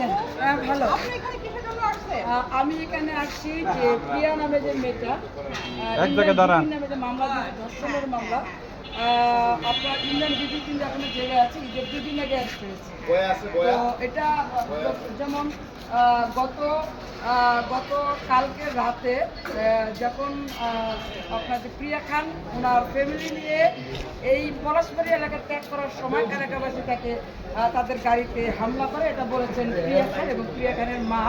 আছেন? ভালো। আপনি এখানে কিসের জন্য আসছেন? আমি এখানে আসছি যে প্রিয়া নামে যে মেয়েটা এক জায়গায় দাঁড়ান। নামে যে মামলা দিয়েছে, ধর্ষণের মামলা। আপনার ইন্ডিয়ান বিবি কিন্তু এখনো জেলে আছে, ঈদের 2 দিন আগে অ্যারেস্ট হয়েছে। তো এটা যেমন গত গত কালকে রাতে যখন আপনার যে প্রিয়া খান ওনার ফ্যামিলি নিয়ে এই পলাশবাড়ি এলাকা ত্যাগ করার সময় এলাকাবাসী তাকে তাদের গাড়িতে হামলা করে, এটা বলেছেন প্রিয়া খান এবং প্রিয়া খানের মা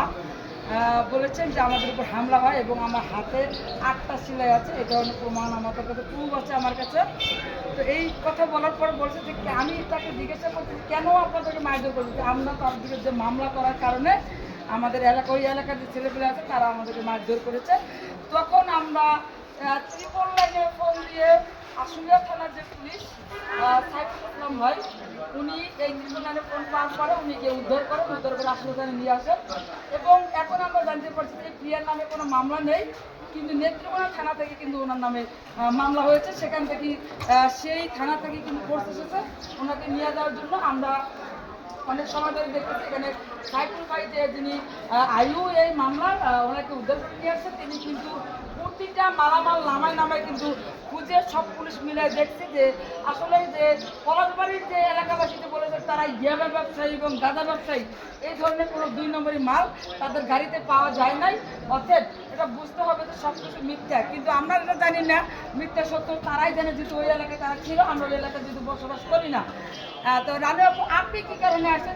বলেছেন যে আমাদের উপর হামলা হয় এবং আমার হাতে 8টা সেলাই আছে, এই ধরনের প্রমাণ আমাদের কাছে প্রুফ আছে আমার কাছে। তো এই কথা বলার পর বলছে যে আমি তাকে জিজ্ঞাসা করছি কেন আপনাদেরকে মারধর করছি, আমরা তার বিরুদ্ধে মামলা করার কারণে আমাদের ওই এলাকার যে ছেলেপেলে আছে তারা আমাদেরকে মারধর করেছে। তখন আমরা ত্রিপল লাইনে ফোন দিয়ে আশুলিয়া থানার যে পুলিশ সাইফুল ইসলাম ভাই, উনি এই ত্রিপল লাইনে ফোন পাওয়ার পরে উনি গিয়ে উদ্ধার করে আশুলিয়া থানায় নিয়ে আসেন। এবং এখন আমরা জানতে পারছি যে প্রিয়ার নামে কোনো মামলা নেই, কিন্তু নেত্রকোনা থানা থেকে কিন্তু ওনার নামে মামলা হয়েছে। সেখান থেকে সেই থানা থেকে কিন্তু ফোর্স এসেছে ওনাকে নিয়ে যাওয়ার জন্য। আমরা অনেক সময় ধরে দেখতেছি এখানে সাইফুল ভাই যে যিনি আয়ু এই মামলার ওনাকে উদ্ধার করে নিয়ে আসছে, তিনি কিন্তু প্রতিটা মালামাল নামায় কিন্তু খুঁজে সব পুলিশ মিলে দেখছে যে আসলে যে পলাশবাড়ির যে এলাকাবাসীতে বলেছে তারা ইয়াবা ব্যবসায়ী এবং গাঁজা ব্যবসায়ী, এই ধরনের কোনো 2 নম্বরই মাল তাদের গাড়িতে পাওয়া যায় নাই। অর্থাৎ এটা বুঝতে হবে যে সব কিছু মিথ্যা, কিন্তু আমরা এটা জানি না মিথ্যা সত্য তারাই জানে, যেহেতু ওই এলাকায় তারা ছিল, আমরা ওই এলাকায় যেহেতু বসবাস করি না। তো রানু আপু, আপনি কি কারণে আসছেন?